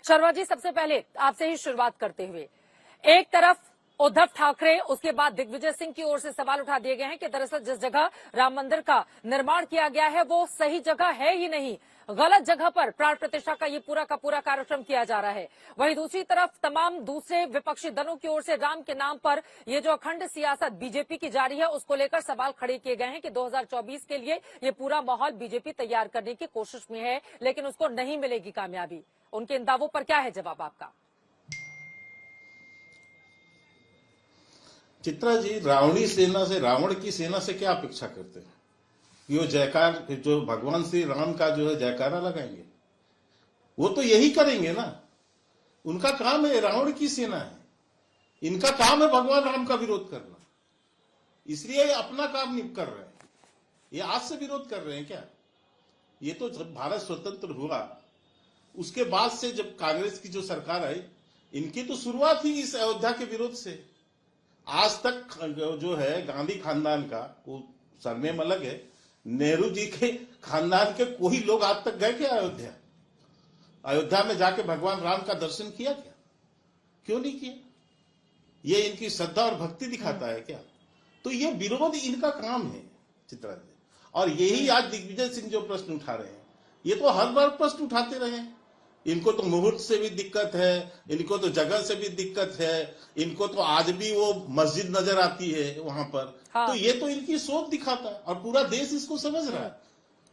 शर्मा जी, सबसे पहले आपसे ही शुरुआत करते हुए, एक तरफ उद्धव ठाकरे, उसके बाद दिग्विजय सिंह की ओर से सवाल उठा दिए गए हैं कि दरअसल जिस जगह राम मंदिर का निर्माण किया गया है वो सही जगह है ही नहीं, गलत जगह पर प्राण प्रतिष्ठा का ये पूरा का पूरा कार्यक्रम किया जा रहा है। वहीं दूसरी तरफ तमाम दूसरे विपक्षी दलों की ओर से राम के नाम पर ये जो अखंड सियासत बीजेपी की जारी है उसको लेकर सवाल खड़े किए गए हैं कि 2024 के लिए ये पूरा माहौल बीजेपी तैयार करने की कोशिश में है, लेकिन उसको नहीं मिलेगी कामयाबी। उनके इन दावों पर क्या है जवाब आपका? चित्रा जी, रावणी सेना से, रावण की सेना से क्या अपेक्षा करते हैं? ये जयकार, जो भगवान श्री राम का जो है जयकारा लगाएंगे, वो तो यही करेंगे ना। उनका काम है, रावण की सेना है, इनका काम है भगवान राम का विरोध करना। इसलिए अपना काम नहीं कर रहे हैं। ये आज से विरोध कर रहे हैं क्या? ये तो जब भारत स्वतंत्र हुआ उसके बाद से, जब कांग्रेस की जो सरकार आई, इनकी तो शुरुआत ही इस अयोध्या के विरोध से। आज तक जो है गांधी खानदान का, वो सरनेम अलग है, नेहरू जी के खानदान के कोई लोग आज तक गए क्या अयोध्या? अयोध्या में जाके भगवान राम का दर्शन किया क्या? क्यों नहीं किया? ये इनकी श्रद्धा और भक्ति दिखाता है क्या? तो ये विरोध इनका काम है चित्रा जी। और यही आज दिग्विजय सिंह जो प्रश्न उठा रहे हैं, ये तो हर बार प्रश्न उठाते रहे हैं। इनको तो मुहूर्त से भी दिक्कत है, इनको तो जगह से भी दिक्कत है, इनको तो आज भी वो मस्जिद नजर आती है वहां पर। हाँ। तो ये तो इनकी सोच दिखाता है और पूरा देश इसको समझ रहा है।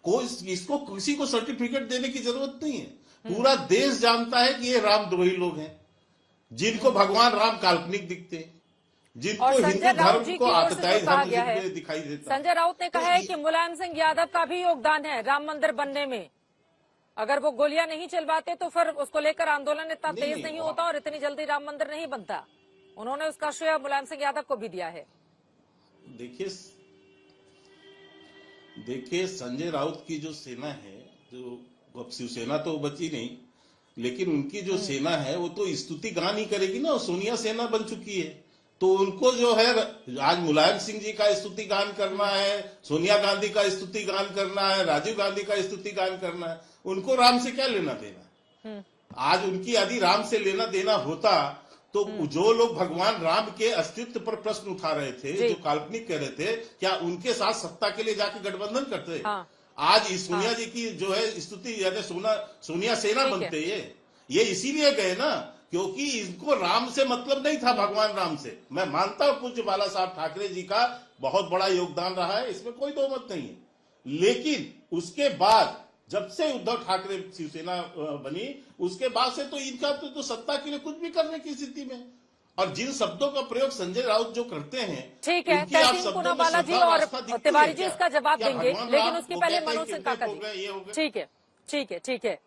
कोई इसको किसी को सर्टिफिकेट देने की जरूरत नहीं है। पूरा देश जानता है कि ये रामद्रोही लोग हैं, जिनको भगवान राम काल्पनिक दिखते हैं, जिनको हिंदू धर्म को आतताई धर्म दिखाई देता है। संजय राउत ने कहा है कि मुलायम सिंह यादव का भी योगदान है राम मंदिर बनने में। अगर वो गोलियां नहीं चलवाते तो फिर उसको लेकर आंदोलन इतना तेज नहीं होता और इतनी जल्दी राम मंदिर नहीं बनता। उन्होंने उसका श्रेय मुलायम सिंह यादव को भी दिया है। देखिए संजय राउत की जो सेना है, जो शिवसेना तो बची नहीं, लेकिन उनकी जो सेना है वो तो स्तुति गान ही करेगी ना। सोनिया सेना बन चुकी है, तो उनको जो है आज मुलायम सिंह जी का स्तुति गान करना है, सोनिया गांधी का स्तुति गान करना है, राजीव गांधी का स्तुति गान करना है। उनको राम से क्या लेना देना? आज उनकी यदि राम से लेना देना होता तो जो लोग भगवान राम के अस्तित्व पर प्रश्न उठा रहे थे, जो काल्पनिक कह रहे थे, क्या उनके साथ सत्ता के लिए जाके गठबंधन करते? हाँ। आज सोनिया जी की जो है स्तुति, सोनिया सेना बनते ये इसीलिए गए ना, क्योंकि इनको राम से मतलब नहीं था, भगवान राम से। मैं मानता हूं पूज्य बाला साहब ठाकरे जी का बहुत बड़ा योगदान रहा है, इसमें कोई दो मत नहीं है। लेकिन उसके बाद जब से उद्धव ठाकरे शिवसेना बनी, उसके बाद से तो इनका तो सत्ता के लिए कुछ भी करने की स्थिति में। और जिन शब्दों का प्रयोग संजय राउत जो करते हैं, ठीक है, तहसीन पूनावाला जी और तिवारी जी इसका जवाब देंगे, लेकिन उसके पहले मनोज सिंह काका जी। ठीक है।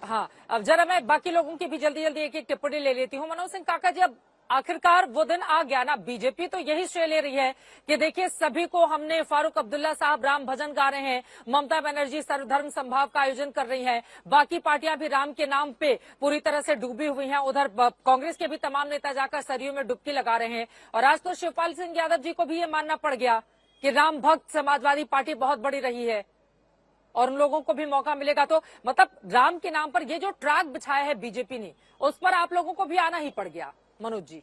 हाँ, अब जरा मैं बाकी लोगों की भी जल्दी एक टिप्पणी ले लेती हूँ। मनोज सिंह काका जी, अब आखिरकार वो दिन आ गया ना। बीजेपी तो यही श्रेय ले रही है कि देखिए सभी को हमने, फारूक अब्दुल्ला साहब राम भजन गा रहे हैं, ममता बनर्जी सर्वधर्म संभाव का आयोजन कर रही हैं, बाकी पार्टियां भी राम के नाम पे पूरी तरह से डूबी हुई हैं। उधर कांग्रेस के भी तमाम नेता जाकर सरयू में डुबकी लगा रहे हैं। और आज तो शिवपाल सिंह यादव जी को भी ये मानना पड़ गया कि राम भक्त समाजवादी पार्टी बहुत बड़ी रही है और उन लोगों को भी मौका मिलेगा। तो मतलब राम के नाम पर ये जो ट्रैक बिछाया है बीजेपी ने, उस पर आप लोगों को भी आना ही पड़ गया। मनोज जी।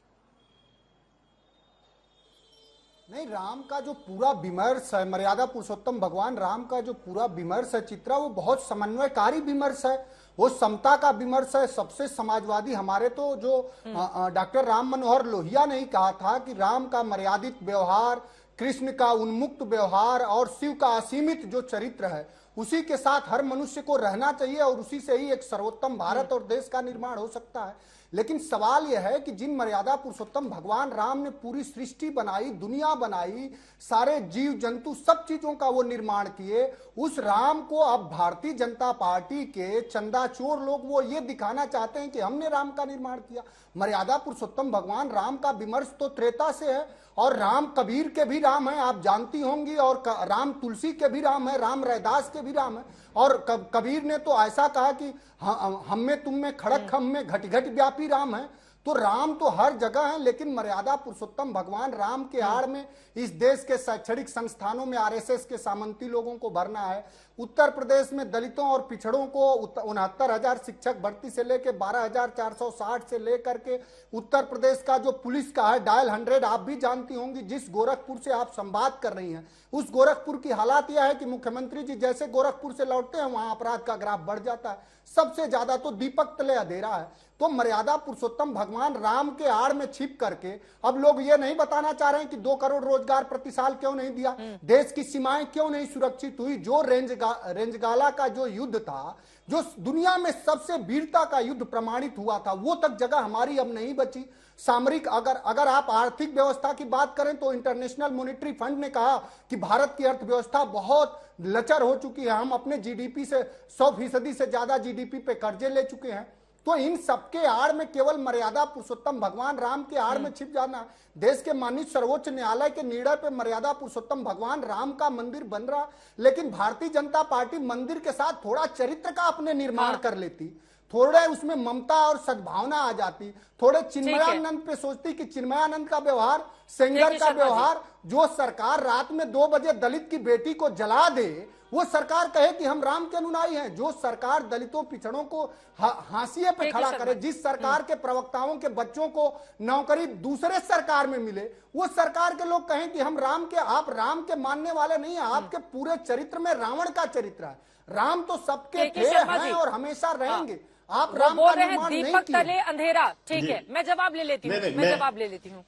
नहीं, राम का जो पूरा विमर्श है, मर्यादा पुरुषोत्तम भगवान राम का जो पूरा विमर्श है चित्रा, वो बहुत समन्वयकारी विमर्श है, वो समता का विमर्श है। सबसे समाजवादी हमारे तो जो डॉक्टर राम मनोहर लोहिया ने ही कहा था कि राम का मर्यादित व्यवहार, कृष्ण का उन्मुक्त व्यवहार और शिव का असीमित जो चरित्र है, उसी के साथ हर मनुष्य को रहना चाहिए और उसी से ही एक सर्वोत्तम भारत और देश का निर्माण हो सकता है। लेकिन सवाल यह है कि जिन मर्यादा पुरुषोत्तम भगवान राम ने पूरी सृष्टि बनाई, दुनिया बनाई, सारे जीव जंतु सब चीजों का वो निर्माण किए, उस राम को अब भारतीय जनता पार्टी के चंदाचोर लोग वो ये दिखाना चाहते हैं कि हमने राम का निर्माण किया। मर्यादा पुरुषोत्तम भगवान राम का विमर्श तो त्रेता से है और राम कबीर के भी राम है, आप जानती होंगी, और राम तुलसी के भी राम है, राम रैदास के भी राम है। और कबीर ने तो ऐसा कहा कि हम में तुम में खड़क हम में घट घट व्यापी राम है। तो राम तो हर जगह है, लेकिन मर्यादा पुरुषोत्तम भगवान राम के आड़ में इस देश के शैक्षणिक संस्थानों में आरएसएस के सामंती लोगों को भरना है, उत्तर प्रदेश में दलितों और पिछड़ों को 69,000 शिक्षक भर्ती से लेकर 12,460 से लेकर के उत्तर प्रदेश का जो पुलिस का है डायल 100, आप भी जानती होंगी, जिस गोरखपुर से आप संवाद कर रही हैं उस गोरखपुर की हालात यह है कि मुख्यमंत्री जी जैसे गोरखपुर से लौटते हैं वहां अपराध का ग्राफ बढ़ जाता है। सबसे ज्यादा तो दीपक तले अंधेरा है। तो मर्यादा पुरुषोत्तम भगवान राम के आड़ में छिप करके अब लोग ये नहीं बताना चाह रहे हैं कि 2 करोड़ रोजगार प्रति साल क्यों नहीं दिया, देश की सीमाएं क्यों नहीं सुरक्षित हुई। जो रेंजगाला का जो युद्ध था, जो दुनिया में सबसे वीरता का युद्ध प्रमाणित हुआ था, वो तक जगह हमारी अब नहीं बची। सामरिक अगर आप आर्थिक व्यवस्था की बात करें तो इंटरनेशनल मॉनेटरी फंड ने कहा कि भारत की अर्थव्यवस्था बहुत लचर हो चुकी है, हम अपने जीडीपी से 100% से ज्यादा जीडीपी पे कर्जे ले चुके हैं। तो इन सबके आड़ में केवल मर्यादा पुरुषोत्तम भगवान राम के आड़ में छिप जाना। देश के माननीय सर्वोच्च न्यायालय के निर्णय पे मर्यादा पुरुषोत्तम भगवान राम का मंदिर बन रहा, लेकिन भारतीय जनता पार्टी मंदिर के साथ थोड़ा चरित्र का अपने निर्माण कर लेती, थोड़े उसमें ममता और सद्भावना आ जाती, थोड़े चिन्मयानंद पे सोचती कि चिन्मयानंद का व्यवहार, सेंगर का व्यवहार, जो सरकार रात में 2 बजे दलित की बेटी को जला दे वो सरकार कहे कि हम राम के अनुयायी हैं, जो सरकार दलितों पिछड़ों को हाशिए पे खड़ा करे, जिस सरकार के प्रवक्ताओं के बच्चों को नौकरी दूसरे सरकार में मिले, वो सरकार के लोग कहें कि हम आप राम के मानने वाले नहीं हैं, आपके पूरे चरित्र में रावण का चरित्र है। राम तो सबके थे, हैं और हमेशा रहेंगे। आप राम बोल का रहे हैं निर्माण नहीं दीपक किए। तले अंधेरा, ठीक है, मैं जवाब ले लेती हूँ, मैं जवाब ले लेती हूँ,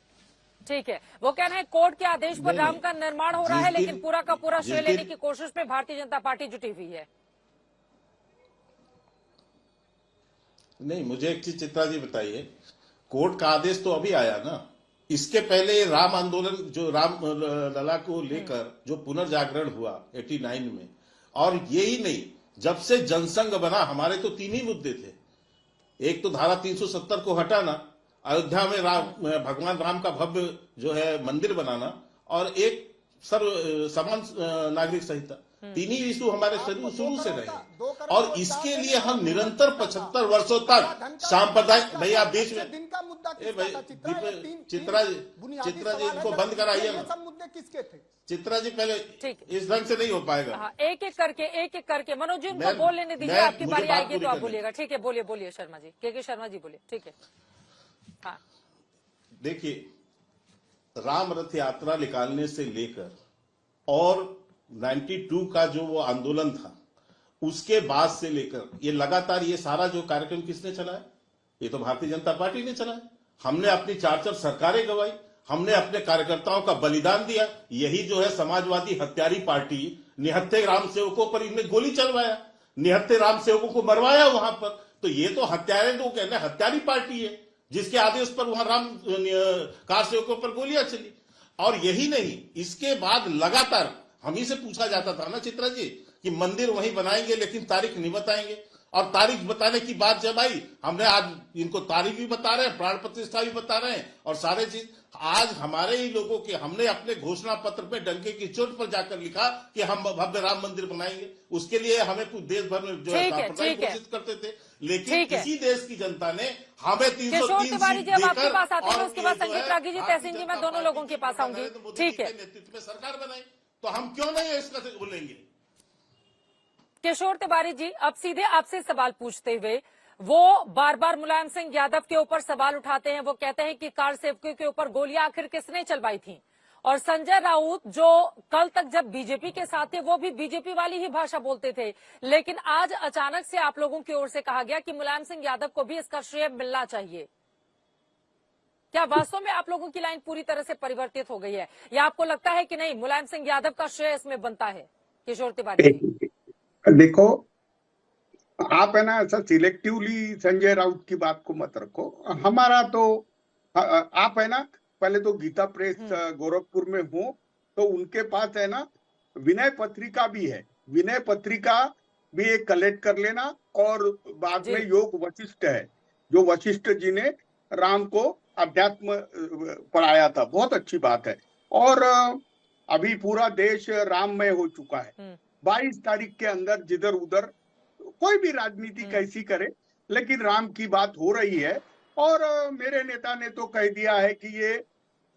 ठीक है। वो कह रहे हैं कोर्ट के आदेश पर राम का निर्माण हो रहा है, लेकिन पूरा का पूरा श्रेय लेने की कोशिश में भारतीय जनता पार्टी जुटी हुई है। नहीं, मुझे एक चीज चित्रा जी बताइए, कोर्ट का आदेश तो अभी आया ना, इसके पहले राम आंदोलन जो राम लला को लेकर जो पुनर्जागरण हुआ 89 में, और यही नहीं, जब से जनसंघ बना हमारे तो 3 ही मुद्दे थे। एक तो धारा 370 को हटाना, अयोध्या में भगवान राम का भव्य जो है मंदिर बनाना, और एक समान नागरिक संहिता। 3 ही इशू हमारे शुरू से रहे, और इसके लिए हम निरंतर 75 वर्षों तक सांप्रदायिक, भैया बीच में चित्रा जी इनको बंद कराइए ना, मुद्दे किसके थे? चित्रा जी पहले इस ढंग से नहीं हो पाएगा। हाँ, एक एक करके मनोज जी उनको बोल लेने दीजिए, आपकी बारी आएगी तो आप बोलिएगा, ठीक है, बोलिए शर्मा जी, के शर्मा जी बोलिए, ठीक है। हाँ, देखिए, राम रथ यात्रा निकालने से लेकर और 92 का जो वो आंदोलन था, उसके बाद से लेकर ये लगातार ये सारा जो कार्यक्रम किसने चलाया? ये तो भारतीय जनता पार्टी ने चलाया। हमने अपनी 4 सरकारें गंवाई, हमने अपने कार्यकर्ताओं का बलिदान दिया। यही जो है समाजवादी हत्यारी पार्टी, निहत्थे राम सेवकों पर इनने गोली चलवाया, निहत्थे राम सेवकों को मरवाया वहां पर। तो ये तो हत्यारे लोग कहना हत्यारी पार्टी है, जिसके आदेश पर वहां राम कार सेवकों पर गोलियां चली। और यही नहीं, इसके बाद लगातार हम ही से पूछा जाता था ना चित्रा जी कि मंदिर वहीं बनाएंगे लेकिन तारीख नहीं बताएंगे, और तारीख बताने की बात जब आई, हमने आज इनको तारीख भी बता रहे हैं, प्राण प्रतिष्ठा भी बता रहे हैं, और सारे चीज आज हमारे ही लोगों के, हमने अपने घोषणा पत्र पे डंके की चोट पर जाकर लिखा कि हम भव्य राम मंदिर बनाएंगे। उसके लिए हमें कुछ देश भर में जो है सांप्रदायिक घोषित करते थे, लेकिन किसी देश की जनता ने हमें 303 सीट देकर, आपके पास आते हैं उसके बाद संजीव रागी जी, तहसीन जी, मैं दोनों लोगों के पास आऊंगी, ठीक है, नेतृत्व में सरकार बनाई, तो हम क्यों नहीं इसका बोलेंगे? किशोर तिवारी जी, अब सीधे आपसे सवाल पूछते हुए, वो बार बार मुलायम सिंह यादव के ऊपर सवाल उठाते हैं। वो कहते हैं कि कार सेवकों के ऊपर गोलियां आखिर किसने चलवाई थी? और संजय राउत जो कल तक जब बीजेपी के साथ थे वो भी बीजेपी वाली ही भाषा बोलते थे, लेकिन आज अचानक से आप लोगों की ओर से कहा गया कि मुलायम सिंह यादव को भी इसका श्रेय मिलना चाहिए। क्या वास्तव में आप लोगों की लाइन पूरी तरह से परिवर्तित हो गई है, या आपको लगता है कि नहीं, मुलायम सिंह यादव का श्रेय इसमें बनता है? किशोर तिवारी जी, देखो, आप है ना ऐसा सिलेक्टिवली संजय राउत की बात को मत रखो। हमारा तो आप है ना, पहले तो गीता प्रेस गोरखपुर में हो तो उनके पास है ना विनय पत्रिका भी है, विनय पत्रिका भी एक कलेक्ट कर लेना। और बाद में योग वशिष्ठ है, जो वशिष्ठ जी ने राम को अध्यात्म पढ़ाया था, बहुत अच्छी बात है। और अभी पूरा देश राममय हो चुका है। 22 तारीख के अंदर जिधर उधर कोई भी राजनीति कैसी करे, लेकिन राम की बात हो रही है। और मेरे नेता ने तो कह दिया है कि ये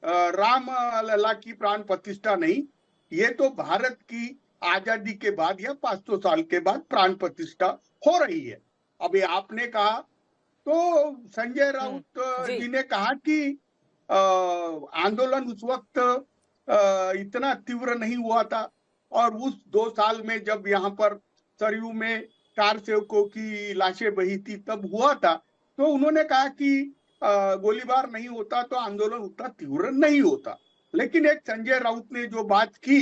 राम लला की प्राण प्रतिष्ठा नहीं, ये तो भारत की आजादी के बाद या 500 साल के बाद प्राण प्रतिष्ठा हो रही है। अभी आपने कहा तो संजय राउत जी ने कहा कि आंदोलन उस वक्त इतना तीव्र नहीं हुआ था, और उस 2 साल में जब यहाँ पर सरयू में कार सेवकों की लाशें बही थी तब हुआ था। तो उन्होंने कहा कि गोलीबार नहीं होता तो आंदोलन उतना तीव्र नहीं होता। लेकिन एक संजय राउत ने जो बात की,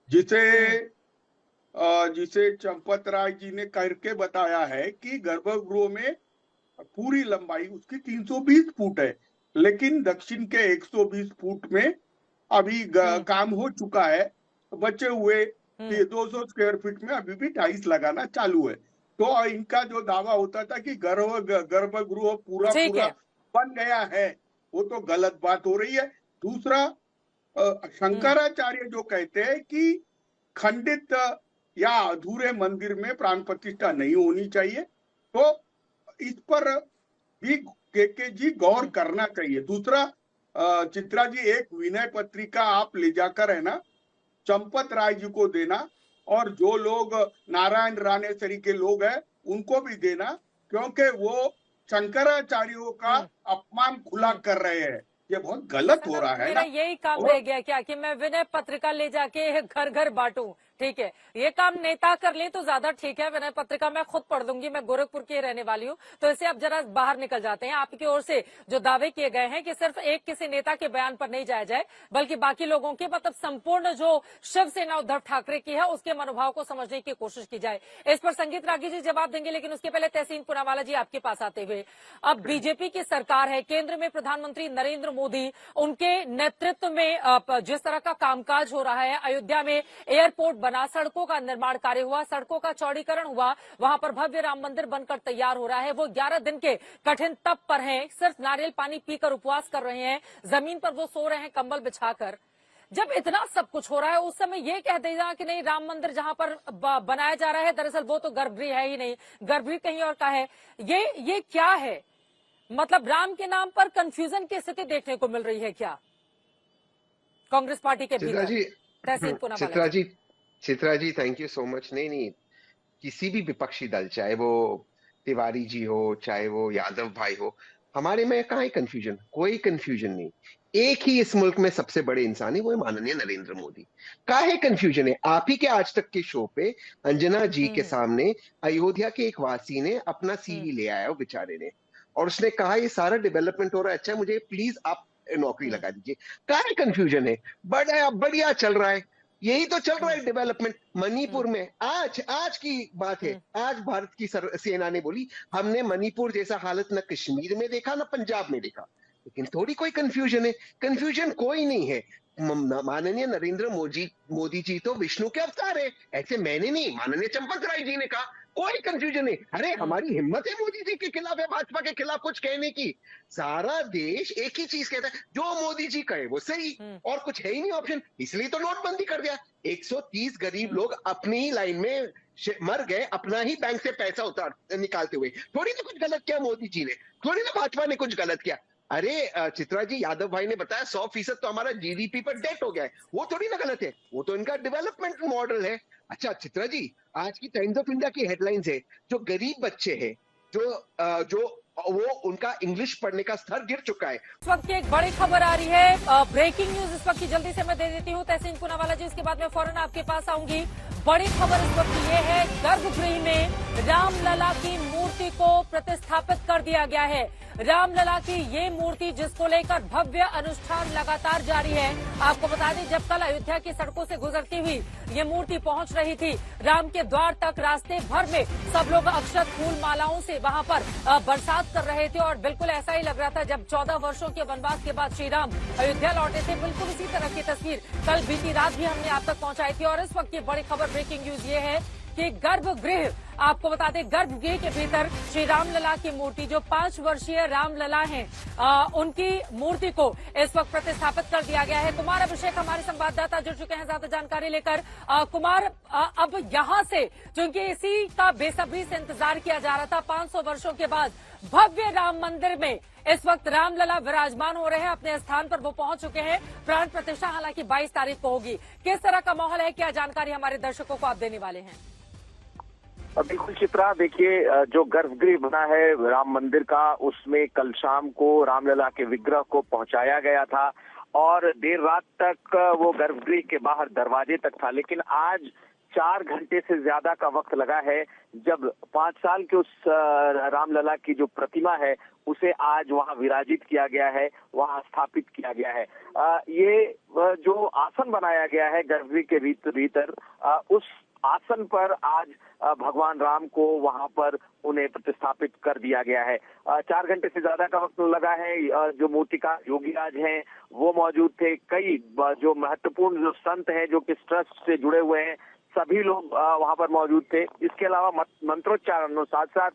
जिसे चंपत राय जी ने करके बताया है कि गर्भगृह में पूरी लंबाई उसकी 320 फुट है, लेकिन दक्षिण के 120 फुट में अभी काम हो चुका है, बचे हुए 200 स्क्वायर फीट में अभी भी टाइल्स लगाना चालू है। तो इनका जो दावा होता था कि गर्भगृह पूरा बन गया है, वो तो गलत बात हो रही है। दूसरा, शंकराचार्य जो कहते हैं कि खंडित या अधूरे मंदिर में प्राण प्रतिष्ठा नहीं होनी चाहिए, तो इस पर भी के जी गौर करना चाहिए। दूसरा, चित्रा जी, एक विनय पत्रिका आप ले जाकर है ना चंपत राय जी को देना, और जो लोग नारायण राणेसरी के लोग हैं उनको भी देना, क्योंकि वो शंकराचार्यों का अपमान खुला कर रहे हैं। ये बहुत गलत हो रहा है ना। यही काम रह गया क्या कि मैं विनय पत्रिका ले जाके घर घर बांटूं? ठीक है, ये काम नेता कर ले तो ज्यादा ठीक है। विनय पत्रिका मैं खुद पढ़ दूंगी, मैं गोरखपुर की रहने वाली हूँ। तो इसे अब जरा बाहर निकल जाते हैं। आपकी ओर से जो दावे किए गए हैं कि सिर्फ एक किसी नेता के बयान पर नहीं जाया जाए, बल्कि बाकी लोगों के, मतलब संपूर्ण जो शिवसेना उद्धव ठाकरे की है उसके मनोभाव को समझने की कोशिश की जाए। इस पर संगीत रागी जी जवाब देंगे, लेकिन उसके पहले तहसीन पूनावाला जी आपके पास आते हुए, अब बीजेपी की सरकार है, केंद्र में प्रधानमंत्री नरेंद्र मोदी, उनके नेतृत्व में जिस तरह का कामकाज हो रहा है, अयोध्या में एयरपोर्ट बना, सड़कों का निर्माण कार्य हुआ, सड़कों का चौड़ीकरण हुआ, वहां पर भव्य राम मंदिर बनकर तैयार हो रहा है। वो 11 दिन के कठिन तप पर हैं, सिर्फ नारियल पानी पीकर उपवास कर रहे हैं, जमीन पर वो सो रहे हैं कंबल बिछाकर। जब इतना सब कुछ हो रहा है उस समय ये कह देगा कि नहीं, राम मंदिर जहां पर बनाया जा रहा है दरअसल वो तो गर्भगृह है ही नहीं, गर्भगृह कहीं और का है। ये क्या है? मतलब राम के नाम पर कंफ्यूजन की स्थिति देखने को मिल रही है क्या कांग्रेस पार्टी के भीतर? Chitra ji thank you so much. नहीं, किसी भी विपक्षी दल, चाहे वो तिवारी जी हो, चाहे वो यादव भाई हो, हमारे में कहाँ है कंफ्यूजन? कोई कंफ्यूजन नहीं। एक ही इस मुल्क में सबसे बड़े इंसान है, वो है माननीय नरेंद्र मोदी। काहे कंफ्यूजन है? आप ही के आज तक के शो पे अंजना जी के सामने अयोध्या के एक वासी ने अपना सीवी ले आया, वो बेचारे ने, और उसने कहा ये सारा डेवलपमेंट हो रहा है, अच्छा मुझे प्लीज आप नौकरी लगा दीजिए। काहे कंफ्यूजन है? बढ़िया चल रहा है, यही तो चल रहा है डेवलपमेंट। मणिपुर में आज की बात है, आज भारत की सेना ने बोली हमने मणिपुर जैसा हालत न कश्मीर में देखा न पंजाब में देखा। लेकिन थोड़ी कोई कंफ्यूजन है? कंफ्यूजन कोई नहीं है। माननीय नरेंद्र मोदी जी तो विष्णु के अवतार है, ऐसे मैंने नहीं, माननीय चंपत राय जी ने कहा। कोई कंफ्यूजन नहीं। अरे हमारी हिम्मत है मोदी जी के खिलाफ या भाजपा के खिलाफ कुछ कहने की? सारा देश एक ही चीज कहता है, जो मोदी जी कहे वो सही, और कुछ है ही नहीं ऑप्शन। इसलिए तो नोटबंदी कर दिया। 130 गरीब लोग अपनी ही लाइन में मर गए, अपना ही बैंक से पैसा निकालते हुए। थोड़ी ना कुछ गलत किया मोदी जी ने, थोड़ी ना भाजपा ने कुछ गलत किया। अरे चित्रा जी, यादव भाई ने बताया 100% तो हमारा जीडीपी पर डेट हो गया है, वो थोड़ी ना गलत है, वो तो इनका डेवलपमेंट मॉडल है। अच्छा चित्रा जी, आज की टाइम्स ऑफ इंडिया की हेडलाइंस है, जो गरीब बच्चे हैं, जो वो उनका इंग्लिश पढ़ने का स्तर गिर चुका है। इस वक्त की एक बड़ी खबर आ रही है, ब्रेकिंग न्यूज इस वक्त की, जल्दी से मैं दे देती हूँ तहसीन पूनावाला जी, उसके बाद मैं फौरन आपके पास आऊंगी। बड़ी खबर इस वक्त ये है, गर्भगृह में रामलला की मूर्ति को प्रतिस्थापित कर दिया गया है। रामलला की ये मूर्ति, जिसको लेकर भव्य अनुष्ठान लगातार जारी है। आपको बता दें, जब कल अयोध्या की सड़कों से गुजरती हुई ये मूर्ति पहुंच रही थी राम के द्वार तक, रास्ते भर में सब लोग अक्षत फूल मालाओं से वहां पर बरसात कर रहे थे, और बिल्कुल ऐसा ही लग रहा था जब 14 वर्षों के वनवास के बाद श्री राम अयोध्या लौटे थे। बिल्कुल इसी तरह की तस्वीर कल बीती रात भी हमने आप तक पहुंचाई थी। और इस वक्त की बड़ी खबर, ब्रेकिंग न्यूज ये है कि गर्भगृह आपको बता दें गर्भगृह के भीतर श्री रामलला की मूर्ति, जो 5 वर्षीय रामलला हैं, उनकी मूर्ति को इस वक्त प्रतिस्थापित कर दिया गया है। कुमार अभिषेक हमारे संवाददाता जुड़ चुके हैं ज्यादा जानकारी लेकर। कुमार, अब यहां से चूंकि इसी का बेसब्री से इंतजार किया जा रहा था, 500 वर्षों के बाद भव्य राम मंदिर में इस वक्त रामलला विराजमान हो रहे हैं, अपने स्थान पर वो पहुंच चुके हैं। प्राण प्रतिष्ठा हालांकि 22 तारीख को होगी। किस तरह का माहौल है, क्या जानकारी हमारे दर्शकों को आप देने वाले हैं? बिल्कुल चित्रा, देखिए जो गर्भगृह बना है राम मंदिर का, उसमें कल शाम को रामलला के विग्रह को पहुंचाया गया था और देर रात तक वो गर्भगृह के बाहर दरवाजे तक था। लेकिन आज 4 घंटे से ज्यादा का वक्त लगा है, जब 5 साल के उस रामलला की जो प्रतिमा है उसे आज वहां विराजित किया गया है, वहां स्थापित किया गया है। ये जो आसन बनाया गया है गर्भगृह के भीतर, उस आसन पर आज भगवान राम को वहां पर उन्हें प्रतिस्थापित कर दिया गया है। 4 घंटे से ज्यादा का वक्त लगा है। जो मूर्तिकार योगीराज हैं वो मौजूद थे। कई जो महत्वपूर्ण जो संत हैं जो कि ट्रस्ट से जुड़े हुए हैं, सभी लोग वहां पर मौजूद थे। इसके अलावा मंत्रोच्चारण साथ साथ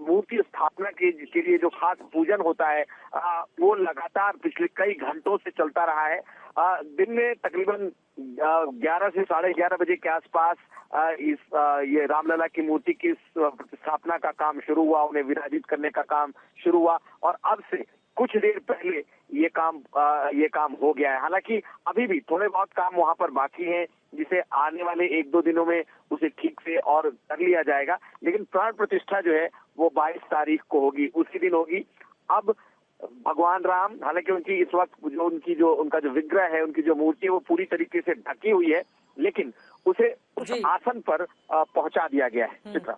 मूर्ति स्थापना के लिए जो खास पूजन होता है वो लगातार पिछले कई घंटों से चलता रहा है। दिन में तकरीबन 11 से 11:30 बजे के आसपास ये रामलला की मूर्ति की प्रतिस्थापना का काम शुरू हुआ, उन्हें विराजित करने का काम शुरू हुआ और अब से कुछ देर पहले ये काम हो गया है। हालांकि अभी भी थोड़े बहुत काम वहां पर बाकी हैं, जिसे आने वाले 1-2 दिनों में उसे ठीक से और कर लिया जाएगा। लेकिन प्राण प्रतिष्ठा जो है वो 22 तारीख को होगी, उसी दिन होगी। अब भगवान राम, हालांकि उनकी इस वक्त उनका जो विग्रह है, उनकी जो मूर्ति है वो पूरी तरीके से ढकी हुई है, लेकिन उसे उस आसन पर पहुंचा दिया गया है। चित्रा,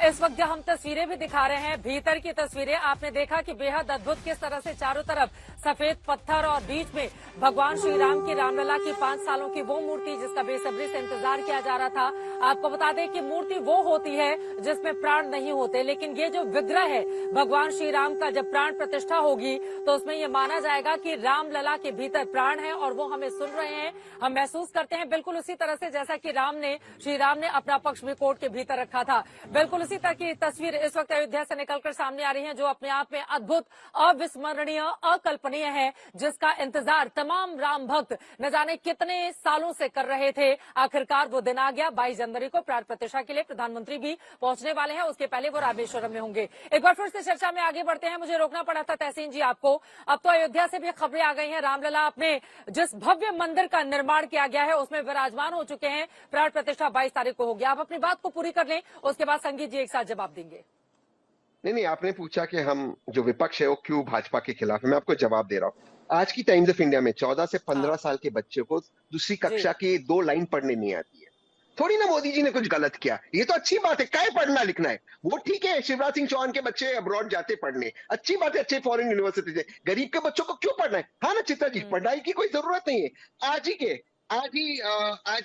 इस वक्त जो हम तस्वीरें भी दिखा रहे हैं, भीतर की तस्वीरें, आपने देखा कि बेहद अद्भुत किस तरह से चारों तरफ सफेद पत्थर और बीच में भगवान श्री राम की रामलला की 5 सालों की वो मूर्ति जिसका बेसब्री से इंतजार किया जा रहा था। आपको बता दें कि मूर्ति वो होती है जिसमें प्राण नहीं होते, लेकिन ये जो विग्रह है भगवान श्री राम का, जब प्राण प्रतिष्ठा होगी तो उसमें ये माना जाएगा कि रामलला के भीतर प्राण है और वो हमें सुन रहे हैं, हम महसूस करते हैं, बिल्कुल उसी तरह से जैसा कि श्री राम ने अपना पक्ष भी कोर्ट के भीतर रखा था। बिल्कुल उसी तरह की तस्वीर इस वक्त अयोध्या से निकलकर सामने आ रही है, जो अपने आप में अद्भुत, अविस्मरणीय, अकल्पनीय है, जिसका इंतजार तमाम राम भक्त न जाने कितने सालों से कर रहे थे। आखिरकार वो दिन आ गया। 22 जनवरी को प्राण प्रतिष्ठा के लिए प्रधानमंत्री भी पहुंचने वाले हैं, उसके पहले वो रामेश्वरम में होंगे। एक बार फिर से चर्चा में आगे बढ़ते हैं। मुझे रोकना पड़ा था तहसीन जी आपको। अब तो अयोध्या से भी खबरें आ गई हैं, रामलला अपने जिस भव्य मंदिर का निर्माण किया गया है उसमें विराजमान हो चुके हैं। प्राण प्रतिष्ठा 22 तारीख को होगी। आप अपनी बात को पूरी कर लें, उसके बाद संगीत जी एक साथ जवाब देंगे। नहीं, आपने पूछा कि हम जो विपक्ष है वो क्यों भाजपा के खिलाफ है, मैं आपको जवाब दे रहा हूँ। आज की टाइम्स ऑफ इंडिया में 14 से 15 साल के बच्चे को दूसरी कक्षा की 2 लाइन पढ़ने नहीं आती है। थोड़ी ना मोदी जी ने कुछ गलत किया, ये तो अच्छी बात है, क्या पढ़ना लिखना है वो ठीक है। शिवराज सिंह चौहान के बच्चे अब्रॉड जाते पढ़ने, अच्छी बात है, अच्छे फॉरेन यूनिवर्सिटी से। गरीब के बच्चों को क्यों पढ़ना है? हाँ ना चित्रा जी, पढ़ाई की कोई जरूरत नहीं है। आज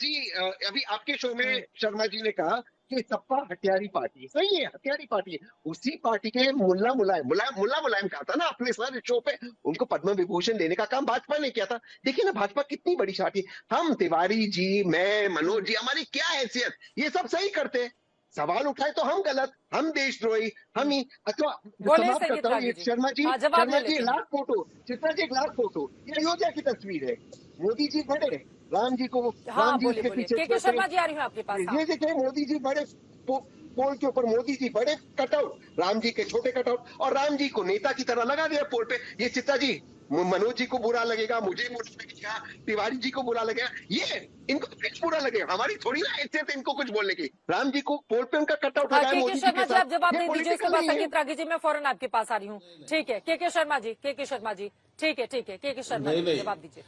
ही अभी आपके शो में शर्मा जी ने कहा कि सपा हथियारी पार्टी, सही है, हथियारी पार्टी है। उसी पार्टी के मुल्ला मुलायम कहा था ना अपने सारे शो पे, उनको पद्म विभूषण देने का काम भाजपा ने किया था। देखिए ना भाजपा कितनी बड़ी पार्टी। हम तिवारी जी, मैं, मनोज जी, हमारी क्या हैसियत, ये सब सही करते हैं। सवाल उठाए तो हम गलत, हम देशद्रोही, हम ही। अच्छा समाप्त करता हूँ। शर्मा जी लास्ट फोटो, चित्रा जी एक लास्ट फोटो, ये अयोध्या की तस्वीर है। मोदी जी बड़े, राम जी के पीछे शर्मा जी आ रही हूँ आपके पास। ये देखिए मोदी जी बड़े पोल के ऊपर, मोदी जी बड़े कटआउट, राम जी के छोटे कटआउट, और राम जी को नेता की तरह लगा दिया पोल पे। ये चित्रा जी, मनोज जी को बुरा लगेगा, मुझे बुरा लगेगा, तिवारी जी को बुरा लगेगा, ये इनको कुछ बुरा लगेगा, हमारी थोड़ी ना हैसियत इनको कुछ बोलने की। राम जी को पोल पे उनका कटआउट लगा है मोदी जी के साथ। जवाब दे दीजिए, उसके बाद संगीत रागी जी मैं फौरन आपके पास आ रही हूँ। ठीक है के शर्मा जी, ठीक है के शर्मा जी जवाब दीजिए।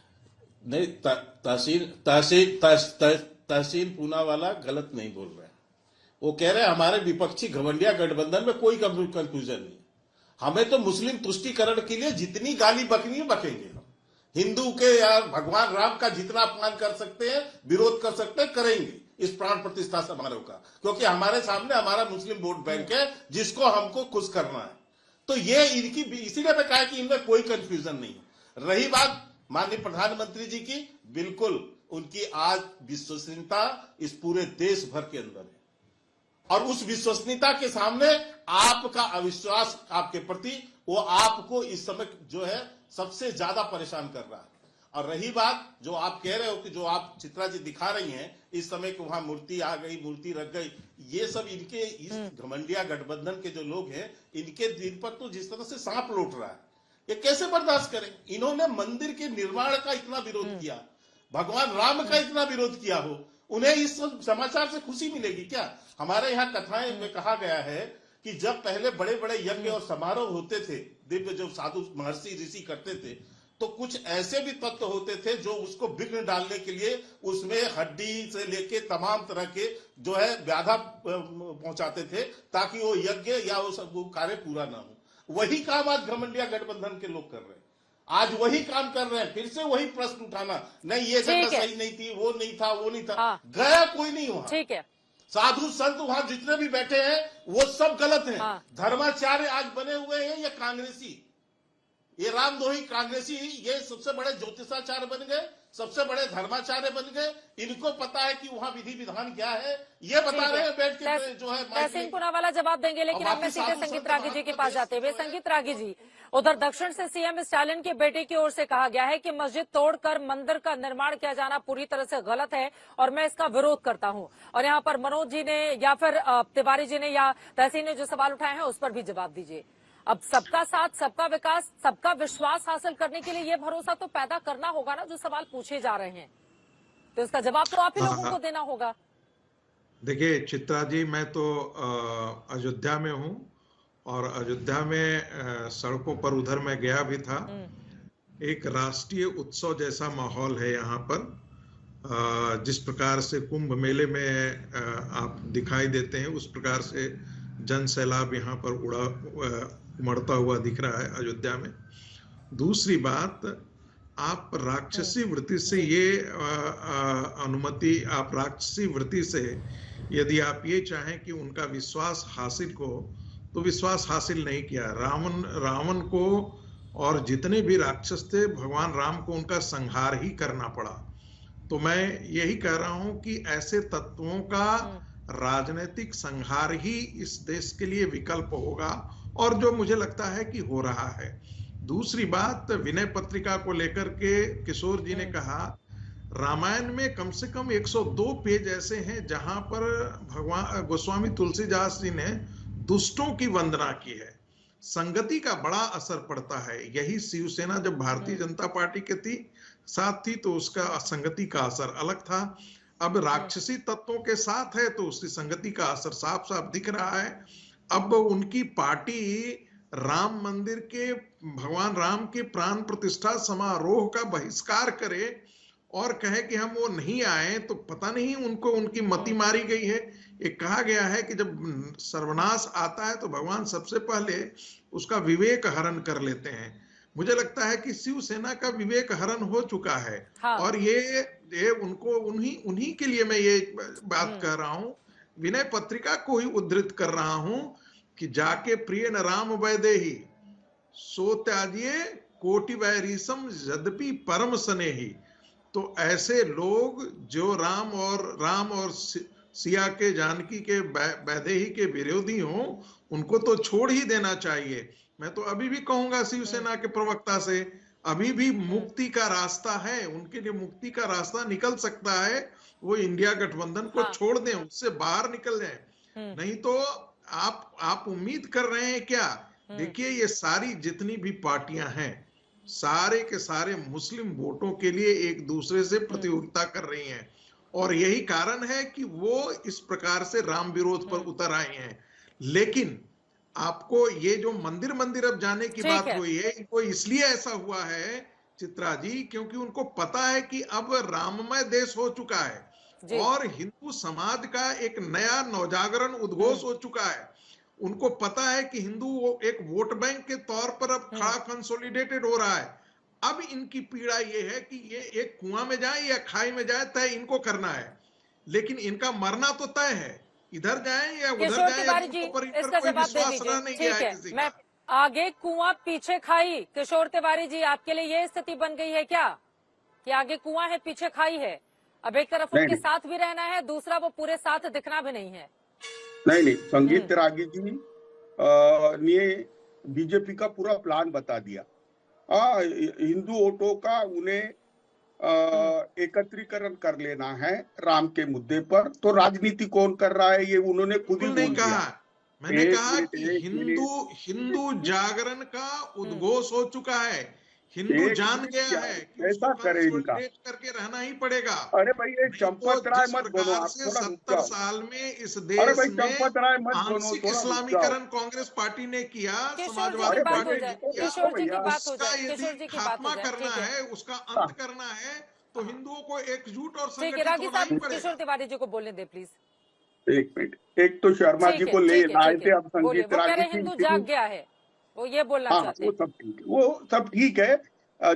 नहीं, तहसीन पूनावाला गलत नहीं बोल रहे हैं। वो कह रहे हैं हमारे विपक्षी घमंडिया गठबंधन में कोई कंफ्यूजन नहीं। हमें तो मुस्लिम तुष्टीकरण के लिए जितनी गाली बकनी है बकेंगे हम। हिंदू के या भगवान राम का जितना अपमान कर सकते हैं, विरोध कर सकते हैं, करेंगे इस प्राण प्रतिष्ठा समारोह का, क्योंकि हमारे सामने हमारा मुस्लिम वोट बैंक है जिसको हमको खुश करना है। तो ये इनकी, इसीलिए मैं कहा कि इनमें कोई कंफ्यूजन नहीं है। रही बात माननीय प्रधानमंत्री जी की, बिल्कुल उनकी आज विश्वसनीयता इस पूरे देश भर के अंदर है, और उस विश्वसनीयता के सामने आपका अविश्वास आपके प्रति वो आपको इस समय जो है सबसे ज्यादा परेशान कर रहा है। और रही बात जो आप कह रहे हो कि जो आप चित्रा जी दिखा रही हैं इस समय कि वहां मूर्ति आ गई, मूर्ति रख गई, ये सब इनके इस घमंडिया गठबंधन के जो लोग हैं इनके दिल पर तो जिस तरह से सांप लौट रहा है, ये कैसे बर्दाश्त करें। इन्होंने मंदिर के निर्माण का इतना विरोध किया, भगवान राम का इतना विरोध किया हो, उन्हें इस समाचार से खुशी मिलेगी क्या? हमारे यहाँ कथाएं में कहा गया है कि जब पहले बड़े बड़े यज्ञ और समारोह होते थे, दिव्य जो साधु महर्षि ऋषि करते थे, तो कुछ ऐसे भी तत्व होते थे जो उसको विघ्न डालने के लिए उसमें हड्डी से लेके तमाम तरह के जो है व्याधा पहुंचाते थे ताकि वो यज्ञ या वो कार्य पूरा ना हो। वही काम आज घमंडिया गठबंधन के लोग कर रहे हैं, आज वही काम कर रहे हैं, फिर से वही प्रश्न उठाना, नहीं ये जगह सही नहीं थी, वो नहीं था, वो नहीं था। हाँ। गया कोई नहीं वहां, ठीक है, साधु संत वहां जितने भी बैठे हैं वो सब गलत हैं। हाँ। धर्माचार्य आज बने हुए हैं ये कांग्रेसी, ये रामद्रोही कांग्रेसी, ये सबसे बड़े ज्योतिषाचार्य बन गए, सबसे बड़े धर्माचार्य बन गए। इनको पता है कि वहां विधि विधान क्या है, ये बता रहे हैं बैठ के जो है। तहसीन पूनावाला जवाब देंगे, लेकिन अब मैं सीधे संगीत रागी जी के पास जाते हुए, संगीत रागी जी, उधर दक्षिण से सीएम स्टालिन के बेटे की ओर से कहा गया है कि मस्जिद तोड़कर मंदिर का निर्माण किया जाना पूरी तरह से गलत है और मैं इसका विरोध करता हूं। और यहाँ पर मनोज जी ने या फिर तिवारी जी ने या तहसीन ने जो सवाल उठाए हैं उस पर भी जवाब दीजिए। अब सबका साथ, सबका विकास, सबका विश्वास हासिल करने के लिए ये भरोसा तो पैदा करना होगा ना, जो सवाल पूछे जा रहे हैं, तो इसका जवाब तो आप ही लोगों को देना होगा। देखिए चित्रा जी, मैं तो अयोध्या में हूँ और अयोध्या में सड़कों पर उधर मैं गया भी था। एक राष्ट्रीय उत्सव जैसा माहौल है यहाँ पर। जिस प्रकार से कुंभ मेले में आप दिखाई देते हैं उस प्रकार से जन सैलाब यहाँ पर उमड़ता हुआ दिख रहा है अयोध्या में। दूसरी बात, आप राक्षसी वृत्ति से ये अनुमति, आप राक्षसी वृत्ति से यदि आप ये चाहें कि उनका विश्वास हासिल हो तो विश्वास हासिल नहीं किया। रावण को और जितने भी राक्षस थे, भगवान राम को उनका संहार ही करना पड़ा। तो मैं यही कह रहा हूं कि ऐसे तत्वों का राजनीतिक संहार ही इस देश के लिए विकल्प होगा, और जो मुझे लगता है कि हो रहा है। दूसरी बात, विनय पत्रिका को लेकर के किशोर जी ने कहा, रामायण में कम से कम 102 पेज ऐसे हैं जहां पर भगवान गोस्वामी तुलसीदास जी ने दुष्टों की वंदना की है। संगति का बड़ा असर पड़ता है। यही शिवसेना जब भारतीय जनता पार्टी के साथ थी तो उसका संगति का असर अलग था। अब राक्षसी तत्वों के साथ है तो उसकी संगति का असर साफ साफ दिख रहा है। अब उनकी पार्टी राम मंदिर के, भगवान राम के प्राण प्रतिष्ठा समारोह का बहिष्कार करे और कहे कि हम वो नहीं आए, तो पता नहीं उनको उनकी मति मारी गई है। एक कहा गया है कि जब सर्वनाश आता है तो भगवान सबसे पहले उसका विवेक हरण कर लेते हैं। मुझे लगता है कि शिवसेना का विवेक हरण हो चुका है। हाँ। और ये उनको उन्हीं के लिए मैं ये बात कह रहा हूं, विनय पत्रिका को ही उद्धृत कर रहा हूं कि जाके प्रिय न राम वैदेही सो त्याजिए कोटि वैरीसम यद्यपि परम स्नेही। तो ऐसे लोग जो राम और सिया के, जानकी के, वैदेही के विरोधी हों, उनको तो छोड़ ही देना चाहिए। मैं तो अभी भी कहूंगा शिवसेना के प्रवक्ता से, अभी भी मुक्ति का रास्ता है, उनके लिए मुक्ति का रास्ता निकल सकता है। वो इंडिया गठबंधन को छोड़ दें, उससे बाहर निकल जाएं। नहीं तो आप उम्मीद कर रहे हैं क्या? देखिए, ये सारी जितनी भी पार्टियां हैं, सारे के सारे मुस्लिम वोटों के लिए एक दूसरे से प्रतियोगिता कर रही हैं, और यही कारण है कि वो इस प्रकार से राम विरोध पर उतर आए हैं। लेकिन आपको ये जो मंदिर अब जाने की बात हुई है, वो इसलिए ऐसा हुआ है चित्रा जी, क्योंकि उनको पता है कि अब राममय देश हो चुका है और हिंदू समाज का एक नया नवजागरण उद्घोष हो चुका है। उनको पता है कि हिंदू एक वोट बैंक के तौर पर अब खड़ा कंसोलिडेटेड हो रहा है। अब इनकी पीड़ा ये है कि ये एक कुआं में जाए या खाई में जाए, तय इनको करना है, लेकिन इनका मरना तो तय है। इधर जाए या उधर जाए, इसका जवाब दे दीजिए। ठीक है, मैं आगे कुआं पीछे खाई। किशोर तिवारी जी, आपके लिए ये स्थिति बन गई है क्या कि आगे कुआं है पीछे खाई है? अब एक तरफ नहीं, उनके नहीं। साथ भी रहना है, दूसरा वो पूरे साथ दिखना भी नहीं है। नहीं, संगीत त्यागी जी ने बीजेपी का पूरा प्लान बता दिया। हिंदू वोटों का उन्हें एकत्रीकरण कर लेना है राम के मुद्दे पर। तो राजनीति कौन कर रहा है ये उन्होंने खुद ही बिल्कुल नहीं बोल दिया। कहा। मैंने एक कहा मिनट, कि एक हिंदू मिनट, हिंदू जागरण का उद्घोष हो चुका है। हिंदू एक जान मिनट, गया क्या है कि उसको कैसा करे इनका? कंसोलिडेट करके रहना ही पड़ेगा। अरे भाई ये नहीं तो चंपत राय जिस मत बनो, प्रकार आप से थोड़ा रुक 70 जाओ। साल में इस अरे देश भाई में चंपत राय मत बनो, आंशिक थोड़ा रुक जाओ। इस्लामीकरण कांग्रेस पार्टी ने किया, किशोर जी की समाजवादी अरे भाई बात हो पार्टी जाए, ने किया, किशोर जी की भैया, बात हो उसका जाए, यदि किशोर जी की बात हो खात्मा जाए, करना ठीक है। है, उसका अंत करना है, तो हिंदुओं को एकजुट और ठीक है, संगठित रागी होना ही साहब पड़ेगा। किशोर तिवारी जी को बोलने दे प्लीज। एक मिनट, एक तो शर्मा जी को ले ठीक लाए है, थे, अब बोलिए। संगीत वो कह रागी रहे थी हिंदू इसीलिए। जाग गया है, वो ये बोलना हाँ, चाहते वो हैं। सब ठीक है, वो सब ठीक है।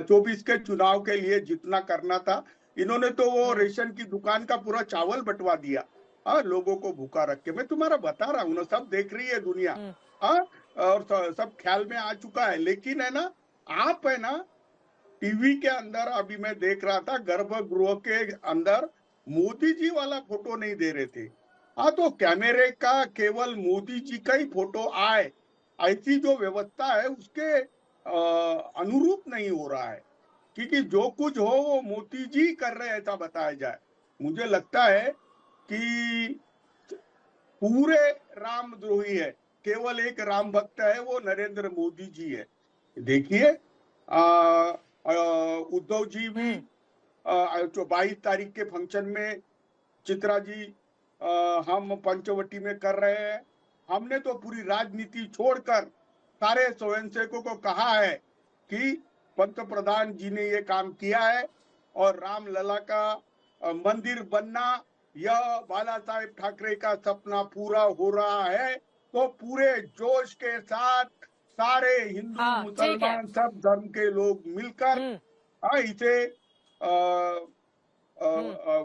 24 के चुनाव के लिए जितना करना था, इन्होंने तो वो रेशन की दुकान का पूरा चावल बंटवा दिया। हाँ, लोगों को भूखा रख के। मैं तुम्हारा बता रहा हूँ ना, सब देख रही है दुनिया। हाँ, और सब ख्याल में आ चुका है। लेकिन है ना, आप है ना टीवी के अंदर, अभी मैं देख रहा था गर्भगृह के अंदर मोदी जी वाला फोटो नहीं दे रहे थे। हाँ, तो कैमरे का केवल मोदी जी का ही फोटो आए, ऐसी जो व्यवस्था है उसके अनुरूप नहीं हो रहा है। क्योंकि जो कुछ हो वो मोदी जी कर रहे हैं ऐसा बताया जाए। मुझे लगता है कि पूरे रामद्रोही है, केवल एक राम भक्त है, वो नरेंद्र मोदी जी है। देखिए, उद्धव जी भी जो 22 तारीख के फंक्शन में चित्रा जी हम पंचवटी में कर रहे हैं। हमने तो पूरी राजनीति छोड़कर सारे स्वयंसेवकों को कहा है कि पंतप्रधान जी ने ये काम किया है और रामलला का मंदिर बनना, यह बाला साहेब ठाकरे का सपना पूरा हो रहा है। तो पूरे जोश के साथ सारे हिंदू हाँ, ठीक है। मुसलमान सब धर्म के लोग मिलकर इसे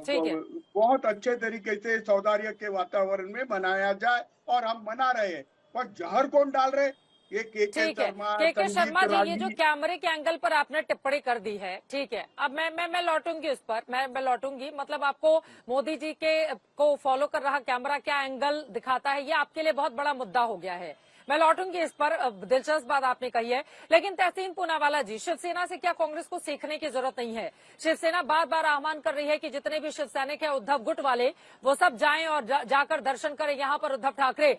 ठीक है। बहुत अच्छे तरीके से सौदार्य के वातावरण में मनाया जाए, और हम मना रहे हैं। पर जहर कौन डाल रहे? ये के ठीक है, शर्मा, के संगीत शर्मा जी, ये जो रागी। कैमरे के एंगल पर आपने टिप्पणी कर दी है, ठीक है, अब मैं लौटूंगी उस पर, मैं लौटूंगी। मतलब आपको मोदी जी के को फॉलो कर रहा कैमरा क्या एंगल दिखाता है, ये आपके लिए बहुत बड़ा मुद्दा हो गया है। मैं लौटूंगी इस पर, दिलचस्प बात आपने कही है। लेकिन तहसीन पूनावाला जी, शिवसेना से क्या कांग्रेस को सीखने की जरूरत नहीं है? शिवसेना बार बार आह्वान कर रही है कि जितने भी शिव सैनिक है उद्धव गुट वाले, वो सब जाएं और जाकर दर्शन करें। यहाँ पर उद्धव ठाकरे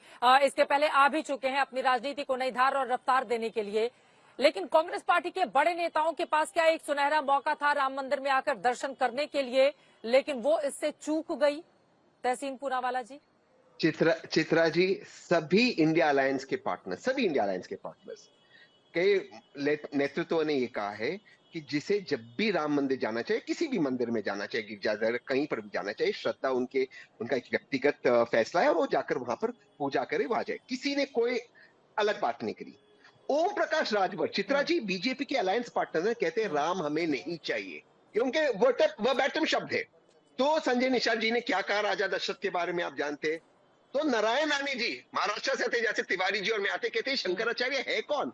इसके पहले आ भी चुके हैं अपनी राजनीति को नई धार और रफ्तार देने के लिए। लेकिन कांग्रेस पार्टी के बड़े नेताओं के पास क्या एक सुनहरा मौका था राम मंदिर में आकर दर्शन करने के लिए, लेकिन वो इससे चूक गई? तहसीन पूनावाला जी। चित्रा जी, सभी इंडिया अलायंस के पार्टनर्स के नेतृत्व ने ये कहा है कि जिसे जब भी राम मंदिर जाना चाहिए, किसी भी मंदिर में जाना चाहिए, गिरजाघर कहीं पर भी जाना चाहिए, श्रद्धा उनका एक व्यक्तिगत फैसला है और वो जाकर वहां पर पूजा करे, वहां जाए। किसी ने कोई अलग बात नहीं करी। ओम प्रकाश राजभर, चित्रा जी, बीजेपी के अलायंस पार्टनर है, कहते हैं राम हमें नहीं चाहिए। ये उनके वर्बैटिम शब्द है। तो संजय निषाद जी ने क्या कहा राजा दशरथ के बारे में आप जानते हैं। तो नारायण राणे जी महाराष्ट्र से थे, जैसे तिवारी जी और मैं आते, कहते शंकराचार्य है कौन,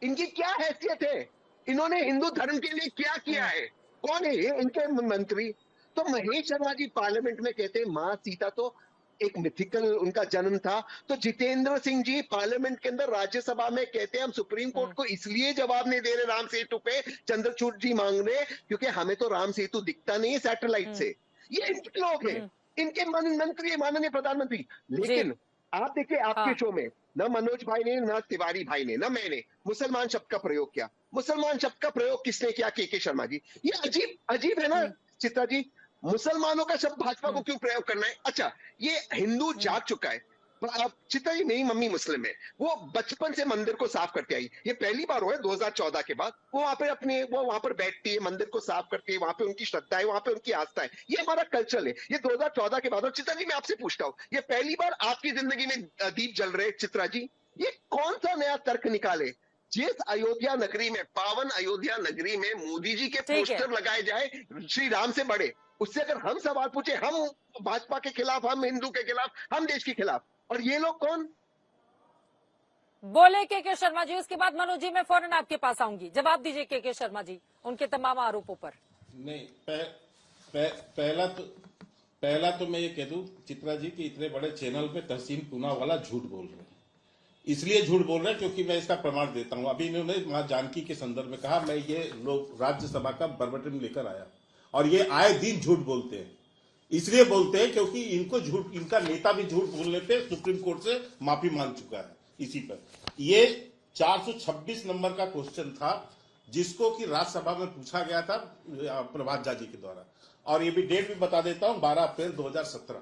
इनकी क्या हैसियत है, इन्होंने हिंदू धर्म के लिए क्या किया है, कौन है ये इनके मंत्री। तो महेश शर्मा जी पार्लियामेंट में कहते हैं मां सीता तो एक मिथिकल उनका जन्म था। तो जितेंद्र सिंह जी पार्लियामेंट के अंदर राज्यसभा में कहते हैं हम सुप्रीम कोर्ट को इसलिए जवाब नहीं दे रहे राम सेतु पे, चंद्रचूड़ जी मांग रहे क्योंकि हमें तो राम सेतु दिखता नहीं है सैटेलाइट से। ये इनके लोग हैं, इनके मंत्री, माननीय प्रधानमंत्री। लेकिन आप देखिए आपके शो में न मनोज भाई ने, न तिवारी भाई ने, न मैंने मुसलमान शब्द का प्रयोग किया। मुसलमान शब्द का प्रयोग किसने किया? के शर्मा जी। ये अजीब है ना चित्रा जी, मुसलमानों का शब्द भाजपा को क्यों प्रयोग करना है? अच्छा, ये हिंदू जाग चुका है। चित्रा जी, मेरी मम्मी मुस्लिम है, वो बचपन से मंदिर को साफ करके आई। ये पहली बार हुआ है 2014 के बाद। वो वहां पर बैठती है, मंदिर को साफ करती है, वहां पे उनकी श्रद्धा है, वहां पे उनकी आस्था है। ये हमारा कल्चर है। ये 2014 के बाद। और चित्रा जी, मैं आपसे पूछता हूँ, ये पहली बार आपकी जिंदगी में दीप जल रहे चित्रा जी, ये कौन सा नया तर्क निकाले? जिस अयोध्या नगरी में, पावन अयोध्या नगरी में मोदी जी के पोस्टर लगाए जाए श्री राम से बड़े, उससे अगर हम सवाल पूछे, हम भाजपा के खिलाफ, हम हिंदू के खिलाफ, हम देश के खिलाफ, और ये लोग कौन? बोले के शर्मा जी। उसके बाद मनोज जी, मैं फौरन आपके पास आऊंगी, जवाब दीजिए के शर्मा जी उनके तमाम आरोपों पर। नहीं, पहला तो मैं ये कह दूं चित्रा जी कि इतने बड़े चैनल पे तहसीन पूनावाला झूठ बोल रहे हैं। इसलिए झूठ बोल रहे हैं क्योंकि मैं इसका प्रमाण देता हूं। अभी इन्होंने मां जानकी के संदर्भ में कहा मैं ये लोग राज्यसभा का वर्बटिम लेकर आया, और ये आए दिन झूठ बोलते हैं। इसलिए बोलते हैं क्योंकि इनको झूठ, इनका नेता भी झूठ बोलने पे सुप्रीम कोर्ट से माफी मांग चुका है। इसी पर ये 426 नंबर का क्वेश्चन था जिसको कि राज्यसभा में पूछा गया था प्रभात झा जी के द्वारा, और ये भी डेट भी बता देता हूं 12 अप्रैल 2017।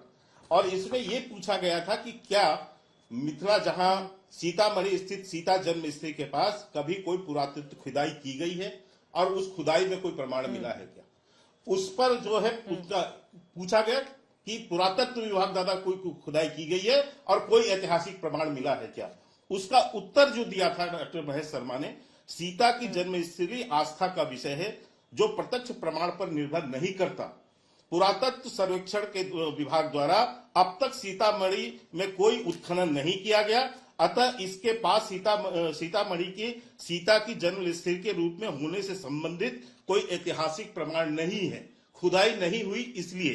और इसमें यह पूछा गया था कि क्या मिथिला जहां सीतामढ़ी स्थित सीता जन्म स्थली के पास कभी कोई पुरातत्व खुदाई की गई है और उस खुदाई में कोई प्रमाण मिला है क्या। उस पर जो है पूछा गया कि पुरातत्व विभाग द्वारा कोई खुदाई की गई है और कोई ऐतिहासिक प्रमाण मिला है क्या। उसका उत्तर जो दिया था डॉक्टर महेश शर्मा ने, सीता की जन्म स्थली आस्था का विषय है जो प्रत्यक्ष प्रमाण पर निर्भर नहीं करता। पुरातत्व सर्वेक्षण के विभाग द्वारा अब तक सीतामढ़ी में कोई उत्खनन नहीं किया गया, अतः इसके पास सीतामढ़ी की सीता की जन्म स्थली के रूप में होने से संबंधित कोई ऐतिहासिक प्रमाण नहीं है, खुदाई नहीं हुई इसलिए।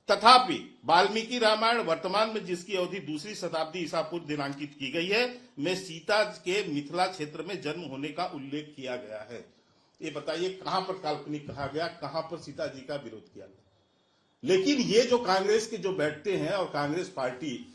तथापि वाल्मीकि रामायण वर्तमान में जिसकी अवधि 2री शताब्दी ईसा पूर्व दिनांकित की गई है, में सीता के मिथिला क्षेत्र में जन्म होने का उल्लेख किया गया है। ये बताइए कहां पर काल्पनिक कहा गया, कहां पर सीता जी का विरोध किया गया। लेकिन ये जो कांग्रेस के जो बैठते हैं और कांग्रेस पार्टी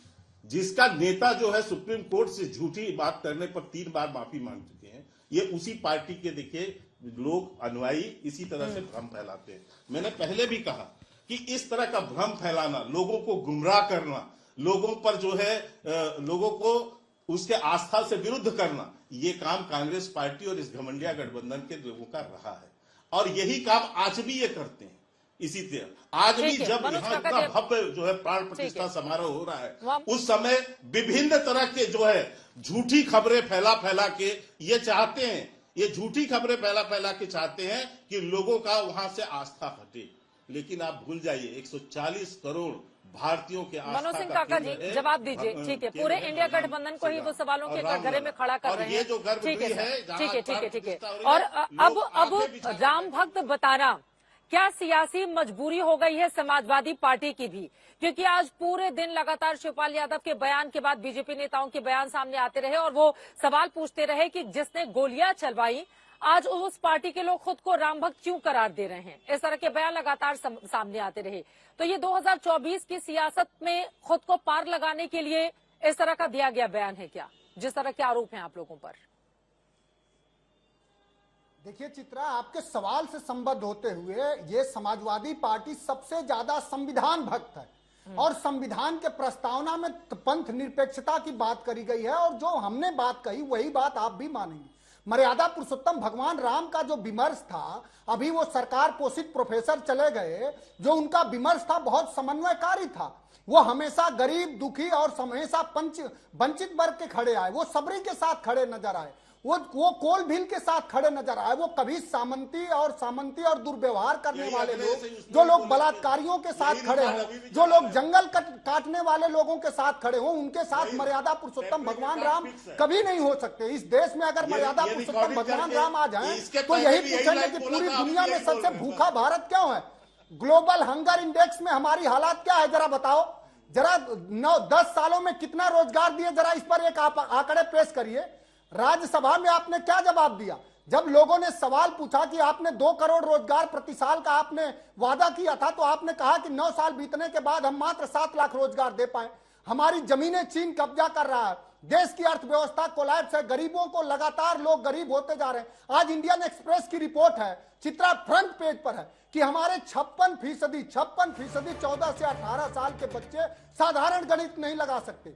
जिसका नेता जो है सुप्रीम कोर्ट से झूठी बात करने पर 3 बार माफी मांग चुके हैं, ये उसी पार्टी के देखिए लोग अनुयायी इसी तरह से भ्रम फैलाते हैं। मैंने पहले भी कहा कि इस तरह का भ्रम फैलाना, लोगों को गुमराह करना, लोगों पर जो है लोगों को उसके आस्था से विरुद्ध करना, ये काम कांग्रेस पार्टी और इस घमंडिया गठबंधन के लोगों का रहा है और यही काम आज भी ये करते हैं। इसी तरह आज भी जब यहाँ इतना भव्य जो है प्राण प्रतिष्ठा समारोह हो रहा है, उस समय विभिन्न तरह के जो है झूठी खबरें फैला के ये चाहते हैं, ये झूठी खबरें फैला के चाहते हैं कि लोगों का वहां से आस्था हटे। लेकिन आप भूल जाइए 140 करोड़ भारतीयों के मनोज सिंह काका जी जवाब दीजिए। ठीक है, पूरे इंडिया गठबंधन को ही वो सवालों के कटघरे में खड़ा कर रहे हैं। ठीक है, ठीक है। और अब राम भक्त बताना क्या सियासी मजबूरी हो गई है समाजवादी पार्टी की भी, क्योंकि आज पूरे दिन लगातार शिवपाल यादव के बयान के बाद बीजेपी नेताओं के बयान सामने आते रहे और वो सवाल पूछते रहे कि जिसने गोलियां चलवाई आज उस पार्टी के लोग खुद को राम भक्त क्यों करार दे रहे हैं। इस तरह के बयान लगातार सामने आते रहे। तो ये 2024 की सियासत में खुद को पार लगाने के लिए इस तरह का दिया गया बयान है क्या, जिस तरह के आरोप हैं आप लोगों पर। देखिए चित्रा, आपके सवाल से संबद्ध होते हुए ये समाजवादी पार्टी सबसे ज्यादा संविधान भक्त है और संविधान के प्रस्तावना में पंथ निरपेक्षता की बात करी गई है और जो हमने बात कही वही बात आप भी मानेंगे। मर्यादा पुरुषोत्तम भगवान राम का जो विमर्श था, अभी वो सरकार पोषित प्रोफेसर चले गए, जो उनका विमर्श था बहुत समन्वयकारी था। वो हमेशा गरीब, दुखी और हमेशा वंचित वर्ग के खड़े आए, वो सबरी के साथ खड़े नजर आए, वो कोल भील के साथ खड़े नजर आए। वो कभी सामंती और दुर्व्यवहार करने वाले लोग, जो लोग बलात्कारियों के साथ खड़े हों, जो लोग जंगल काटने वाले लोगों के साथ खड़े हों, उनके साथ मर्यादा पुरुषोत्तम भगवान राम कभी नहीं हो सकते। इस देश में अगर मर्यादा पुरुषोत्तम भगवान राम आ जाए तो यही पूछेंगे कि पूरी दुनिया में सबसे भूखा भारत क्यों है, ग्लोबल हंगर इंडेक्स में हमारी हालात क्या है, जरा बताओ। जरा 9-10 सालों में कितना रोजगार दिए, जरा इस पर एक आंकड़े पेश करिए। राज्यसभा में आपने क्या जवाब दिया जब लोगों ने सवाल पूछा कि आपने 2 करोड़ रोजगार प्रति साल का आपने वादा किया था, तो आपने कहा कि 9 साल बीतने के बाद हम मात्र 7 लाख रोजगार दे पाए। हमारी जमीनें चीन कब्जा कर रहा है, देश की अर्थव्यवस्था कोलैप्स है, गरीबों को लगातार लोग गरीब होते जा रहे हैं। आज इंडियन एक्सप्रेस की रिपोर्ट है, चित्रा फ्रंट पेज पर है कि हमारे 56% 14 से 18 साल के बच्चे साधारण गणित नहीं लगा सकते।